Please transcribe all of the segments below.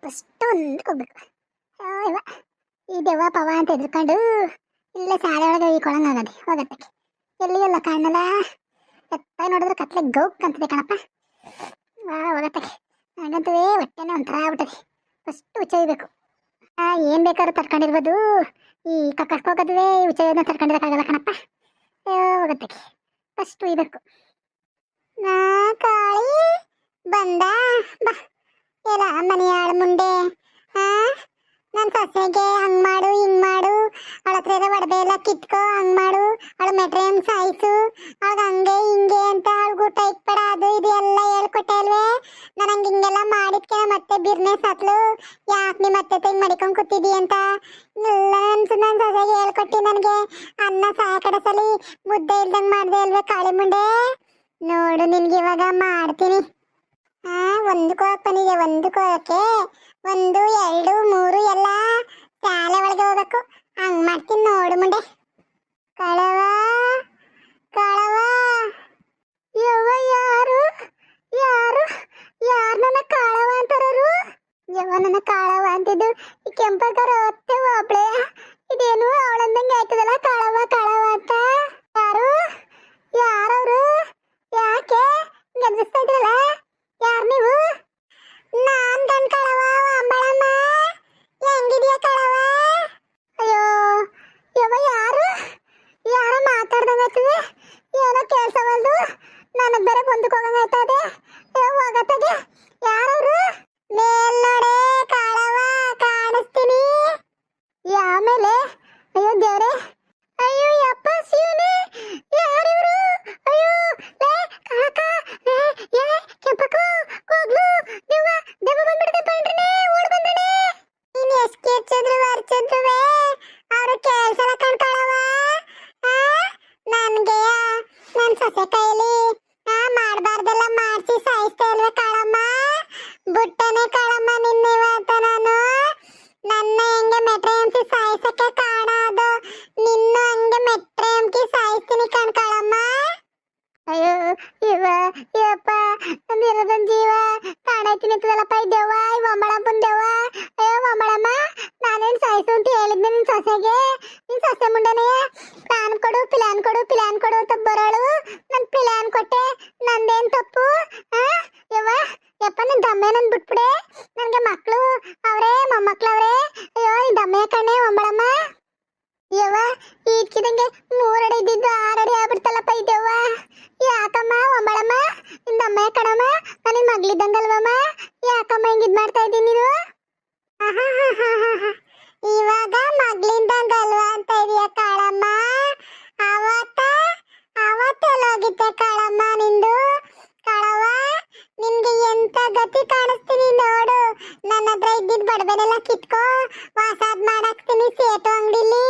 First ಒಂದಕ್ಕೆ ಹೋಗ್ಬೇಕು. ಇವ ಈ ದೆವ್ವ ಪವ ಅಂತ ಎದ್ಕೊಂಡು ಇಲ್ಲೇ ಶಾಲೆ ಒಳಗೆ ಈ ಕೊಳಂಗಾಗದೆ ಹೋಗತ್ತಕ್ಕೆ ಎಲ್ಲಿ ಎಲ್ಲ ಕಾಣಲ್ಲ. ಎತ್ತ ನೋಡಿದ್ರೆ ಕತ್ಲೆ ಗೌಕ್ ಅಂತದೆ ಕಣಪ್ಪ. ಹೋಗತ್ತಕ್ಕೆ ನನಗಂತೂ ಹೊಟ್ಟೆನೇ ಒಂಥರ ಆಗ್ಬಿಟ್ಟದೆ. ಫಸ್ಟ್ ಉಚ್ಚಬೇಕು. ಏನು ಬೇಕಾದ್ರೂ ತರ್ಕೊಂಡಿರ್ಬೋದು, ಈ ಕಕ್ಕಸ್ಕೋಗದ್ವೇ ಉಚ್ಚಯೋದನ್ನ ತರ್ಕೊಂಡಿರೋಕ್ಕಾಗಲ್ಲ ಕಣಪ್ಪ. ಹೋಗತ್ತಕ್ಕೆ ಫಸ್ಟ್ ಉಯ್ಬೇಕು. ಕಾಳಿ ಬಂದ ಬಾ ಎಲ್ಲ ಮನೆಯಾಳ ಮುಂದೆ. ನನ್ನ ಸೊಸೆಗೆ ಹಂಗ್ ಮಾಡು ಹಿಂಗ್ ಮಾಡು, ಅವಳ ಹತ್ರ ಇರೋ ಒಡವೆ ಎಲ್ಲ ಕಿತ್ಕೋ, ಹಂಗ್ ಮಾಡು, ಅವಳ ಮೆಟ್ರಿಯಮ್ ಸಾಯಿಸು, ಅವಳು ಹಂಗೆ ಹಿಂಗೆ ಅಂತ ಅವಳು ಊಟ ಇಕ್ಬೇಡ, ಅದು ಇದು ಎಲ್ಲ ಹೇಳ್ಕೊಟ್ಟೆ ಅಲ್ವೇ. ನಾನು ಹಂಗೆ ಹಿಂಗೆಲ್ಲ ಮಾಡಿದ್ಕೆ ಮತ್ತೆ ಬಿರ್ನೆ ಸತ್ಲು, ಯಾಕೆ ನೀ ಮತ್ತೆ ಹಿಂಗೆ ಮಡಿಕೊಂಡು ಕೂತಿದ್ದಿ ಅಂತ ಎಲ್ಲ ನನ್ನ ಸೊಸೆಗೆ ಹೇಳ್ಕೊಟ್ಟಿ. ನನಗೆ ಅನ್ನ ಸಾಯ ಕಡಸಲಿ ಮುದ್ದೆ ಇಲ್ದಂಗೆ ಮಾಡಿದೆ ಅಲ್ವೇ ಕಾಳಿ ಮುಂಡೆ. ನೋಡು ನಿನ್ಗೆ ಇವಾಗ ಮಾಡ್ತೀನಿ. ಒಂದಕ್ಕೆ ಬಂದಿದೆ, ಒಂದಕ್ಕೆ ಹೋಗಕ್ಕೆ 1 2 3 ಎಲ್ಲ ಶಾಲೆ ಒಳಗೆ ಹೋಗಬೇಕು. ಹಂಗ್ ಮಾಡ್ತೀನಿ ನೋಡು ಮುಂಡೆ. ಕಳವ ಕಳವ ಯವ್ವ ಯಾರು ಯಾರು ಯಾರು ನನ್ನ ಕಾಳವ ಅಂತಾರರು? ಯವ್ವ ನನ್ನ ಕಾಳವ ಅಂತಿದ್ದು ಈ ಕೆಂಪಗಾರ ಹೊತ್ತೆ ಒಬ್ಳೆ. ಇದೇನು ಅವಳಂದಂಗೆ ಆಯ್ತದಲ್ಲ ಕಾಳವ ಕಾಳವ ಅಂತ. ಯಾರು ಯಾರವ್ರು? ಯಾಕೆ ಗಂಜಿಸ್ತಾ ಇದ್ರಲ್ಲ? ಯಾರು ನೀವು? ನಾನ್ ಗಂಡ ಕಳವ ಅಂಬಳಮ್ಮ. ಹೆಂಗಿದ್ಯಾ ಕಳವ? ಅಯ್ಯೋ ಯವ್ವ ಯಾರು ಯಾರೋ ಮಾತಾಡ್ದಂಗ ಆಯ್ತದೆ, ಏನೋ ಕೇಳ್ಸವಲ್ದು. ನನಗ್ ಬೇರೆ ಬಂದಕ್ಕೆ ಹೋಗಂಗಾಯ್ತದೆ. ಹೋಗತ್ತಗೆ ಯಾರವ್ರು? ಮೇಲ್ ನೋಡೆ ಕಾಳವ ಕಾಣಿಸ್ತೀನಿ. ಯಾಮೇಲೆ? ಅಯ್ಯೋ ದೇವ್ರೆ, ಅಯ್ಯೋ ಯಪ್ಪ ಶಿವನೇ, ಯಾರಿವ್ರು? ಅಯ್ಯೋ ಲೇ ಕಾಕ, ಏ ಕೆಂಪಕ್ಕೂ ಕೂಗ್ಲು, ದೆವ್ವ ದೆವ್ವ ಬಂದ್ಬಿಡ್ತೆ ಬನ್ರಿ, ಓಡ್ ಬಂದ್ರಿ. ನೀನ್ ಎಷ್ಟು ಕಿರ್ಚಿದ್ರು ವರ್ಚಿದ್ರುವೆ ಅವ್ರು ಕೇಳ್ಸಲ್ಲ ಕಣ್ಕಳವ. ನನ್ಗೆ ನನ್ ಸೊಸೆ ಕೈಲಿ ಮಾಡ್ಬಾರ್ದೆಲ್ಲ ಮಾಡಿಸಿ ಸಾಯಿಸ್ತಾ ಇಲ್ವೇ ಕಾಳಮ್ಮ. ಬುಟ್ಟನೆ ಕಾಳಮ್ಮ ನಿನ್ನ ಇವತ್ತ ನಾನು. ನನ್ನ ಹೆಂಗೆ ಮೆಟ್ರೆಯಂಸಿ ಸಾಯಿಸಕ್ಕೆ ಕಾರಣ ಅದು, ನಿನ್ನ ಹಂಗೆ ಮೆಟ್ರೆಯಂಕಿ ಸಾಯಿಸ್ತೀನಿ ಕಣ್ಕಾಳಮ್ಮ. ಅಯ್ಯೋ ಇವ ಇವಪ್ಪ ನಂದಿರೋದೊಂದು ಜೀವ ಕಾಣೈತೀನಿ ಅಂತದಲ್ಲಪ್ಪ ಈ ದೆವ್ವ, ಈ ಒಂಬಳಪ್ಪನ ದೆವ್ವ. ಅಯ್ಯೋ ಒಂಬಳಮ್ಮ, ನಾನೇನು ಸಾಯಿಸು ಅಂತ ಹೇಳಿದ್ದೆ ನಿನ್ನ ಸೊಸೆಗೆ. ನಿನ್ನ ಸೊಸೆ ಮುಂಡೆನೇ ಪ್ಲಾನ್ ಕೊಡು ಪ್ಲಾನ್ ಕೊಡು ಪ್ಲಾನ್ ಕೊಡು ಅಂತ ಬರೋಳು. ನಾನು ಪ್ಲಾನ್ ಕೊಟ್ಟೆ, ನಂದೇನು ತಪ್ಪು? ಯವ್ವ ಯಪ್ಪ ನಿನ್ನ ದಮ್ಮೆ ನನ್ನ ಬಿಟ್ಬಿಡೆ. ನನಗೆ ಮಕ್ಕಳು ಅವರೇ ಮೊಮ್ಮಕ್ಳು ಅವರೇ. ಅಯ್ಯೋ ಈ ದಮ್ಮೆ ಕಣ್ಣೆ ಒಂಬಳಮ್ಮ. ಯವ್ವ ಈಡ್ಕಿದಂಗೆ 3 ಅಡಿ ಇದ್ದಿದ್ದು 6 ಅಡಿ ಆಗ್ಬಿಡ್ತಲ್ಲಪ್ಪ ಈ ದೆವ್ವ. ಯಾಕಮ್ಮ ಒಂಬಳಮ್ಮ? ನಿನ್ನ ದಮ್ಮೆ ಕಣಮ್ಮ, ನನಗೆ ಮಗಳಿದ್ದಂಗಲ್ವಮ್ಮ. ಯಾಕಮ್ಮ ಹಿಂಗಿದ್ ಮಾಡ್ತಾ ಇದ್ದೀನಿ ನೀನು? ಇವಾಗ ಮಗಳಿಂದಂಗಲ್ವ ಅಂತ ಇದೆಯಾ ಕಾಳಮ್ಮ? ಅವತ್ತೆಲ್ಲೋಗಿದ್ದೆ ಕಾಳಮ್ಮ ನಿಂದು? ಕಾಳವ ನಿನ್ಗೆ ಎಂತ ಗತಿ ಕಾಣಿಸ್ತೀನಿ ನೋಡು. ನನ್ನ ಹತ್ರ ಇದ್ದಿದ್ ಬಡಬೆನೆಲ್ಲ ಕಿತ್ಕೋ, ವಾಸಾದ್ ಮಾಡಾಕ್ತೀನಿ ಸೇಟು ಅಂಗಡಿಲಿ.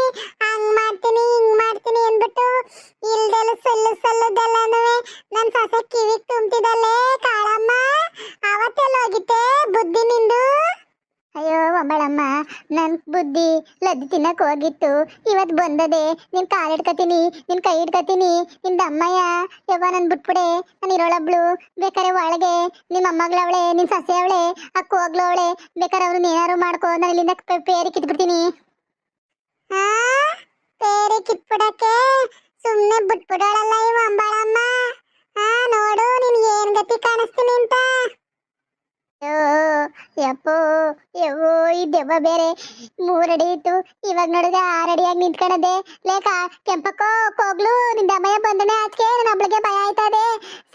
ಹಂಗ್ ಮಾಡ್ತೀನಿ ಹಿಂಗ್ ಮಾಡ್ತೀನಿ ಅಂದ್ಬಿಟ್ಟು ಇಲ್ದೆಲ್ಲ ಸಲ್ಲದೆಲ್ಲನೂ ನನ್ ಸೊಸೆ ಕಿವಿಗ್ ತುಂಬ್ತಿದಲ್ಲೇ ಕಾಳಮ್ಮ. ಅವತ್ತೆಲ್ಲೋಗಿದ್ದೆ ಬುದ್ಧಿ ನಿಂದು? ಅಯ್ಯೋ ಒಂಬಳಮ್ಮ, ನನ್ ಬುದ್ಧಿ ಲದ್ದಿ ತಿನ್ನಕ್ ಹೋಗಿತ್ತು, ಇವತ್ತು ಬಂದದೆ. ನಿನ್ ಕಾಲು ಹಿಡ್ಕತೀನಿ, ನಿನ್ ಕೈ ಹಿಡ್ಕತೀನಿ. ನಿಂದ ಅಮ್ಮಯ್ಯ ಯವ್ವ ನನ್ ಬಿಟ್ಬಿಡೆ, ನಾನು ಇರೋಳೊಬ್ಳು. ಬೇಕಾರೆ ಒಳಗೆ ನಿಮ್ಮ ಅಮ್ಮಗಳವಳೆ, ನಿನ್ ಸೊಸೆ ಅವಳೆ, ಅಕ್ಕ ಹೋಗ್ಲವಳೆ. ಬೇಕಾರೆ ಅವ್ರನ್ನ ಏನಾರು ಮಾಡ್ಕೋ, ನಾನು ಇಲ್ಲಿಂದ ಪೇರಿ ಕಿತ್ಬಿಡ್ತೀನಿ. ಪೇರಿ ಕಿತ್ಬಿಡಕ್ಕೆ ಸುಮ್ನೆ ಬಿಟ್ಬಿಡೋಳಲ್ಲ ಈ ಒಂಬಳಮ್ಮ. ನೋಡು ನಿನ್ಗೆ ಏನ್ ಗತಿ ಕಾಣಿಸ್ತೀನಿ ಅಂತ. ಯಪ್ಪೋ ಯವ್ವೋ ಈ ದೆವ್ವ ಬೇರೆ 3 ಅಡಿ ಇತ್ತು, ಇವಾಗ ನೋಡಿದ್ರೆ 6 ಅಡಿಯಾಗಿ ನಿಂತ್ಕೊಳ್ಳದೆ. ಲೇಕ ಕೆಂಪಕ್ಕೋ ಕೋಗ್ಲು, ನಿಂದ ಅಮ್ಮಯ್ಯ ಬಂದನೆ ಆಚೆ. ನನ್ನ ಒಬ್ಳಿಗೆ ಭಯ ಆಯ್ತದೆ.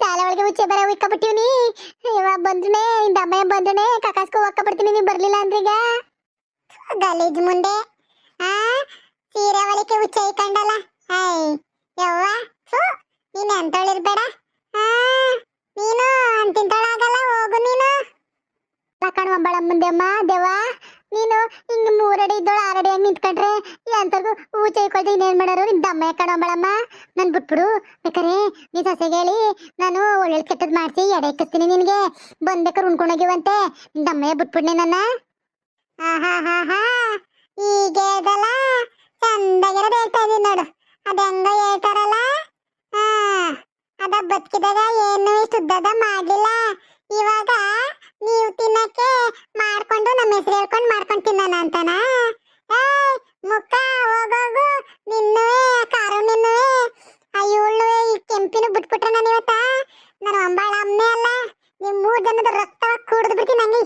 ಶಾಲೆ ಒಳಗೆ ಉಚ್ಚೆ ಬರ ಇಕ್ಕಬಿಟ್ಟಿವ್ನಿ. ಇವಾಗ ಬಂದ್ರೆ ನಿಂದ ಅಮ್ಮಯ್ಯ ಬಂದ್ರೆ ಕಕಾಸ್ಕೋ ಒಕ್ಕಬಿಡ್ತೀನಿ, ನೀವು ಬರ್ಲಿಲ್ಲ ಅಂದ್ರೀಗ. ಗಲೀಜ್ ಮುಂದೆ ಸೀರೆ ಒಳಕ್ಕೆ ಉಚ್ಚೆ ಇಕ್ಕಂಡಲ್ಲ. ಯವ್ವ ನೀನ್ ಎಂತಳಿರ್ಬೇಡ, ನೀನು ಅಂತಿಂತಳಾಗಲ್ಲ, ಹೋಗು ನೀನು. ಕಣ್ ಒಂಬಳ ಮುಂದೆ ಅಮ್ಮ ದೆವ್ವ, ನೀನು ಹಿಂಗ್ 3 ಅಡಿ ಇದ್ದೋಳು 6 ಅಡಿಯಾಗಿ ನಿಂತ್ಕೊಂಡ್ರೆ ಎಂತರ್ಗು ಊಚೆ ಇಕ್ಕೊಳ್ತಿ ಇನ್ನೇನ್ ಮಾಡೋರು? ನಿನ್ ದಮ್ಮ ಕಣಂಬಳಮ್ಮ, ನನ್ ಬಿಟ್ಬಿಡು. ಬೇಕಾರೆ ನೀ ಸೊಸೆಗೆ ಹೇಳಿ ನಾನು ಒಳ್ಳೆ ಕೆಟ್ಟದ್ ಮಾಡಿಸಿ ಎಡೆ ಇಕ್ಕಿಸ್ತೀನಿ ನಿನ್ಗೆ. ಬಂದ್ಬೇಕಾರೆ ಉಣ್ಕೊಂಡೋಗಿವಂತೆ. ನಿನ್ ದಮ್ಮಯ್ಯ ಬಿಟ್ಬಿಡ್ನೆ ನನ್ನ. ಹೀಗೆ ಇದಲ್ಲ ಚಂದಾಗಿರೋದು ಹೇಳ್ತಾ ಇದೀನಿ ನೋಡು. ಅದ ಹೆಂಗ ಹೇಳ್ತಾರಲ್ಲ, ಅದ ಬದುಕಿದಾಗ ಏನು ಇಷ್ಟು ಉದ್ದದ ಮಾಡ್ಲಿಲ್ಲ. ಇವಾಗ ನೀವು ತಿನ್ನಕ್ಕೆ ಮಾಡ್ಕೊ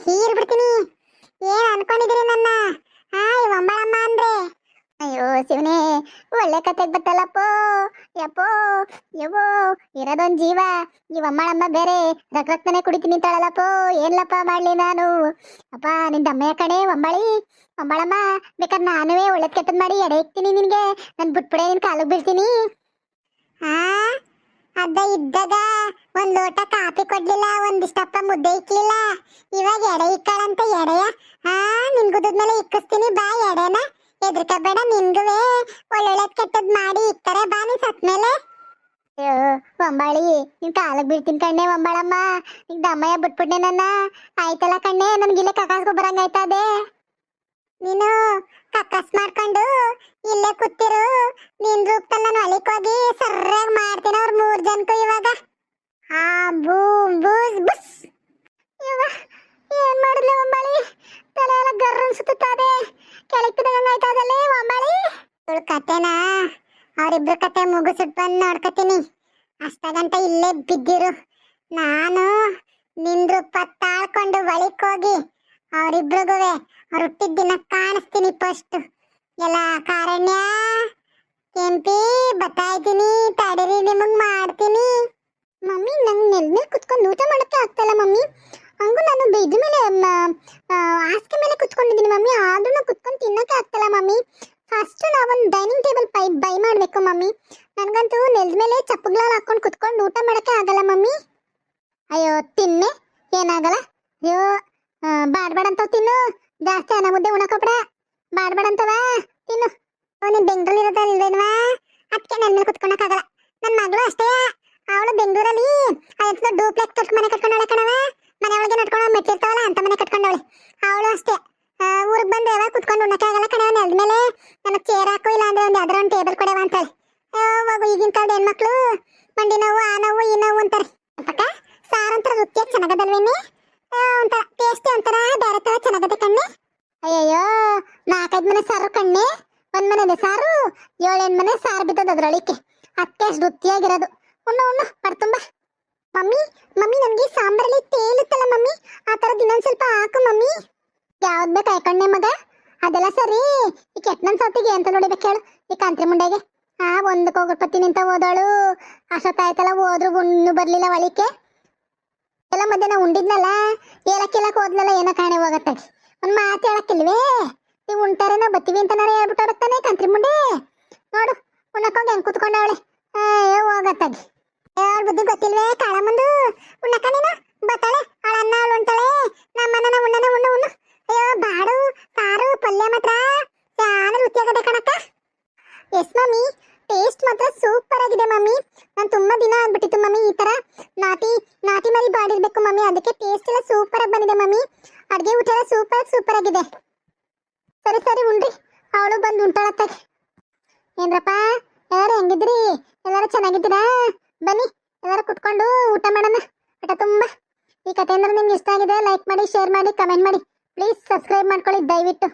ಹೀರ್ ಬಿಡ್ತೀನಿ. ಏನ್ ಅನ್ಕೊಂಡಿದ್ರಿ ನನ್ನ? ಈ ಒಂಬಳಮ್ಮ ಅಂದ್ರೆ? ಅಯ್ಯೋ ಶಿವನೇ, ಒಳ್ಳೆ ಕತೆಗ್ ಬತ್ತಲ್ಲಪ್ಪೋ. ಯಪ್ಪೋ ಯವ್ವೋ, ಇರೋದೊಂದ್ ಜೀವ, ಈ ಒಂಬಳಮ್ಮ ಬೇರೆ ರಕ್ತನೇ ಕುಡಿತೀನಿ ಅಂತಾಳಲ್ಲಪ್ಪೋ. ಏನ್ಲಪ್ಪ ಮಾಡ್ಲಿ ನಾನು? ಅಪ್ಪ ನಿನ್ ದಮ್ಮಯ್ಯ ಕಣೆ ಒಂಬಳಿ, ಒಂಬಳಮ್ಮ. ಬೇಕಾದ್ರೆ ನಾನುವೇ ಒಳ್ಳೇದ್ ಕೆಟ್ಟದ್ ಮಾಡಿ ಎಡೆ ಇಕ್ತೀನಿ ನಿನ್ಗೆ. ನನ್ ಬಿಟ್ಬಿಡೆ, ನಿನ್ ಕಾಲಿಗೆ ಬೀಳ್ತೀನಿ. ಅದ ಇದ್ದಾಗ ಒಂದ್ ಲೋಟ ಕಾಫಿ ಕೊಡ್ಲಿಲ್ಲ, ಒಂದಿಷ್ಟಪ್ಪ ಮುದ್ದೆ ಇಕ್ಲಿಲ್ಲ. ಇವಾಗ ಎಡೆ ಇಕ್ಕಳಂತ ಎಡೆಯ? ನಿನ್ ಗುದ್ದದ್ಮೇಲೆ ಇಕ್ಕಿಸ್ತೀನಿ ಬಾ ಎಡೆನ. ಎದ್ರಕಬೇಡ, ನಿನ್ಗುವೆ ಒಳ್ಳೊಳ್ಳೆದ್ ಕೆಟ್ಟದ್ ಮಾಡಿ ಇಕ್ತಾರೆ ಬಾ ನೀನ್ ಸತ್ಮೇಲೆ. ಅಯ್ಯೋ ಒಂಬಾಳಿ, ನಿನ್ ಕಾಲಕ್ ಬೀಳ್ತೀನಿ ಕಣ್ಣೆ ಒಂಬಾಳಮ್ಮ. ನಿನ್ ದಮ್ಮಯ್ಯ ಬಿಟ್ಬಿಡ್ನೆ ನನ್ನ. ಆಯ್ತಲ್ಲ ಕಣ್ಣೆ, ನನ್ಗಿಲ್ಲೇ ಕಕಾಸ್ಕೊ ಬರಂಗಾಯ್ತದೆ. ನೀನು ಕಕ್ಕಸ್ ಮಾಡ್ಕೊಂಡು ಇಲ್ಲೇ ಕೂತಿರು. ನಿನ್ ರೂಪದಲ್ಲಿ ನಾನು ಹೊಲಿಕ್ ಹೋಗಿ ಸರ್ರಾಗಿ ಮಾಡ್ತೀನಿ ಅವ್ರ 3 ಜನಕ್ಕೂ ಇವಾಗ. ಬೂಮ್ ಬೂಸ್ ಬುಸ್. ಇವ ಏನ್ ಮಾಡಿದ್ಲೆ ಒಂಬಾಳಿ? ತಲೆ ಎಲ್ಲ ಗರ್ರ ಅನ್ಸುತ್ತದೆ, ಕೆಳಗ್ ಬಿದ್ದಂಗಾಯ್ತದಲ್ಲೇ ಒಂಬಾಳಿ. ಇವಳ ಕತೆನಾ ಅವ್ರಿಬ್ರು ಕತೆ ಮುಗಿಸಿಟ್ ಬಂದು ನೋಡ್ಕತೀನಿ. ಅಷ್ಟಗಂಟ ಇಲ್ಲೇ ಬಿದ್ದಿರು. ನಾನು ನಿನ್ ರೂಪ ತಾಳ್ಕೊಂಡು ಒಳಿಕ್ ಹೋಗಿ ಅವ್ರಿಬ್ರಿಗುವೆ ಅವ್ರು ಹುಟ್ಟಿದ ದಿನ ಕಾಣಿಸ್ತೀನಿ ಫಸ್ಟ್. ಎಲ್ಲ ಕಾರಣ್ಯ ಕೆಂಪಿ ಬತ್ತಾ ಇದ್ದೀನಿ, ತಡೀರಿ ನಿಮಗ್ ಮಾಡ್ತೀನಿ. ಮಮ್ಮಿ ನಂಗೆ ನೆಲದ ಮೇಲೆ ಕುತ್ಕೊಂಡು ಊಟ ಮಾಡಕ್ಕೆ ಆಗ್ತಾಯಿಲ್ಲ ಮಮ್ಮಿ. ಹಂಗೂ ನಾನು ಬೆಡ್ ಮೇಲೆ ಹಾಸಿಗೆ ಮೇಲೆ ಕುತ್ಕೊಂಡಿದ್ದೀನಿ ಮಮ್ಮಿ, ಆದ್ರೂ ಕುತ್ಕೊಂಡು ತಿನ್ನಕ್ಕೆ ಆಗ್ತಾಯಿಲ್ಲ ಮಮ್ಮಿ. ಫಸ್ಟ್ ನಾವೊಂದು ಡೈನಿಂಗ್ ಟೇಬಲ್ ಬೈ ಮಾಡಬೇಕು ಮಮ್ಮಿ. ನನಗಂತೂ ನೆಲದ ಮೇಲೆ ಚಪ್ಪಗ್ಲಲ್ಲಿ ಹಾಕೊಂಡು ಕುತ್ಕೊಂಡು ಊಟ ಮಾಡಕ್ಕೆ ಆಗಲ್ಲ ಮಮ್ಮಿ. ಅಯ್ಯೋ ತಿನ್ನೆ, ಏನಾಗಲ್ಲ. ಅಯ್ಯೋ ಬಾಡ್ಬೇಡಂತವ್ ತಿನ್ನು, ಜಾಸ್ತಿ ಅನ್ನ ಮುದ್ದೆ ಉಣಕೋಬೇಡ. ಬಾಡ್ಬೇಡಂತವ ತಿನ್ನು. ನೀನ್ ಬೆಂಗಳೂರು ಇರೋದಲ್ವೇನ್ವಾ, ಅದಕ್ಕೆ ನನ್ನ ಮೇಲೆ ಕುತ್ಕೊಳಕ್ಕಾಗಲ್ಲ. ನನ್ನ ಮಗಳು ಅಷ್ಟೇ, ಅವಳು ಬೆಂಗಳೂರಲ್ಲಿ ಅದಕ್ಕೆ ಡೂಪ್ಲೆಕ್ಸ್ ಮನೆ ಕಟ್ಕೊಂಡವಳೆ ಕಣವ. ಮನೆ ಒಳಗೆ ನಡ್ಕೊಂಡು ಮೆಟ್ಟಿರ್ತಾವಲ್ಲ ಅಂತ ಮನೆ ಕಟ್ಕೊಂಡವಳೆ ಅವಳು ಅಷ್ಟೇ. ಊರಿಗೆ ಬಂದು ಯಾವಾಗ ಕುತ್ಕೊಂಡು ಉಣ್ಣಕ್ಕಾಗಲ್ಲ ಕಣವ. ನೆಲದ ಮೇಲೆ ನನಗೆ ಚೇರ್ ಹಾಕು, ಇಲ್ಲ ಅಂದ್ರೆ ಒಂದು ಯಾವ್ದಾರ ಒಂದು ಟೇಬಲ್ ಕೊಡವ ಅಂತಾಳೆ. ಹೋಗು, ಈಗಿನ ಕಾಲದ ಹೆಣ್ಮಕ್ಳು ಮಂಡಿ ನೋವು ಆ ನೋವು ಈ ನೋವು ಅಂತಾರೆ. ಪಕ್ಕ ಸಾರು ಒಂಥರ ರುಚಿಯಾಗಿ ಚೆನ್ನಾಗದಲ್ವೇನೆ, ಒಂಥರ ಟೇಸ್ಟಿ ಒಂಥರ ಬೇರೆ ತರ ಚೆನ್ನಾಗದೆ ಕಣ್ಣೆ. ಅಯ್ಯಯ್ಯೋ 4-5 ಮನೆ ಸಾರು ಕಣ್ಣೆ, ಒಂದ್ ಮನೆ ಸಾರು 7-8 ಮನೆ ಸಾರು ಬಿದ್ದದ ಅದ್ರೊಳಿಕೆ. ಅದಕ್ಕೆ ಅಷ್ಟು ರುಚಿಯಾಗಿರೋದು. ಉಣ್ಣು ಉಣ್ಣು ಪಡ್ತುಂಬ. ಮಮ್ಮಿ ಮಮ್ಮಿ ನನಗೆ ಸಾಂಬಾರಲ್ಲಿ ತೇಲುತ್ತಲ್ಲ ಮಮ್ಮಿ, ಆ ಥರದ್ದು ಇನ್ನೊಂದು ಸ್ವಲ್ಪ ಹಾಕು ಮಮ್ಮಿ. ಯಾವ್ದು ಬೇಕು ಆಯ್ಕೊಂಡೆ ಮಗ, ಅದೆಲ್ಲ ಸರಿ. ಈ ಕೆಟ್ಟನನ್ ಸೌತಿಗೆ ಅಂತ ನೋಡಿಬೇಕು ಹೇಳು, ಈ ಕಾಂತ್ರಿ ಮುಂಡೆಗೆ. ಒಂದಕ್ಕೆ ಹೋಗ್ಬಿಡ್ತೀನಿ ಅಂತ ಓದೋಳು, ಅಷ್ಟೊತ್ತಾಯ್ತಲ್ಲ ಹೋದ್ರು ಉಣ್ಣು ಬರ್ಲಿಲ್ಲ ಒಳಿಕೆ. ಎಲ್ಲ ಮಧ್ಯಾಹ್ನ ಉಂಡಿದ್ನಲ್ಲ, ಏಲಕ್ಕಿಲ್ಲಕ್ಕೆ ಹೋದ್ನಲ್ಲ, ಏನೋ ಕಾಣೆ ಹೋಗತ್ತಾಗಿ. ಒಂದು ಮಾತು ಹೇಳಕ್ಕಿಲ್ವೇ? ನೀವು ಉಂಟಾರೆ ನಾವು ಬತ್ತೀವಿ ಅಂತನಾರ ಹೇಳ್ಬಿಟ್ಟು ಬತ್ತಾನೆ ಕಾಂತ್ರಿ ಮುಂಡೆ. ನೋಡು ಉಣ್ಣಕ್ಕೋಗಿ ಹೆಂಗೆ ಕೂತ್ಕೊಂಡವಳೆ, ಹೋಗತ್ತಾಗಿ. ಅವಳ ಬುದ್ಧಿ ಗೊತ್ತಿಲ್ವೇ ಕಾಳ ಮುಂದು? ಉಣ್ಣಕ್ಕ ನೀನು ಬತ್ತಾಳೆ, ಅವಳ ಅನ್ನ ಅವಳು ಉಂಟಾಳೆ, ನಮ್ಮನ್ನ ಉಣ್ಣನ ಉಣ್ಣು ಉಣ್ಣು. ಅಯ್ಯೋ ಬಾಡು ಸಾರು ಪಲ್ಯ ಮಾತ್ರ ಯಾನ ರುಚಿಯಾಗದೆ ಕಣಕ್ಕ. ಎಸ್ ಮಮ್ಮಿ, ಟೇಸ್ಟ್ ಮಾತ್ರ ಸೂಪರ್ ಆಗಿದೆ ಮಮ್ಮಿ. ನಾನು ತುಂಬಾ ದಿನ ಆಗ್ಬಿಟ್ಟಿತ್ತು ಮಮ್ಮಿ ಈ ತರ ನಾಟಿ ನಾಟಿ ಮರಿ ಬಾಡಿರ್ಬೇಕು ಮಮ್ಮಿ, ಅದಕ್ಕೆ ಟೇಸ್ಟ್ ಎಲ್ಲ ಸೂಪರ್ ಆಗಿ ಬಂದಿದೆ ಮಮ್ಮಿ. ಅಡ್ಗೆ ಊಟ ಎಲ್ಲ ಸೂಪರ್ ಆಗಿದೆ. ಸರಿ ಸರಿ ಉಣ್ರಿ, ಅವಳು ಬಂದು ಉಂಟಾಳತ್ತಾಗ. ಏನ್ರಪ್ಪ ಎಲ್ಲಾರು ಹೆಂಗಿದ್ರಿ? ಎಲ್ಲಾರು ಚೆನ್ನಾಗಿದ್ದೀರಾ? ಬನ್ನಿ ಎಲ್ಲಾರು ಕುತ್ಕೊಂಡು ಊಟ ಮಾಡೋಣ ಊಟ ತುಂಬಾ. ಈ ಕಥೆ ಅಂದ್ರೆ ನಿಮ್ಗೆ ಇಷ್ಟ ಆಗಿದೆ ಲೈಕ್ ಮಾಡಿ, ಶೇರ್ ಮಾಡಿ, ಕಮೆಂಟ್ ಮಾಡಿ. ಪ್ಲೀಸ್ ಸಬ್ಸ್ಕ್ರೈಬ್ ಮಾಡ್ಕೊಳ್ಳಿ ದಯವಿಟ್ಟು.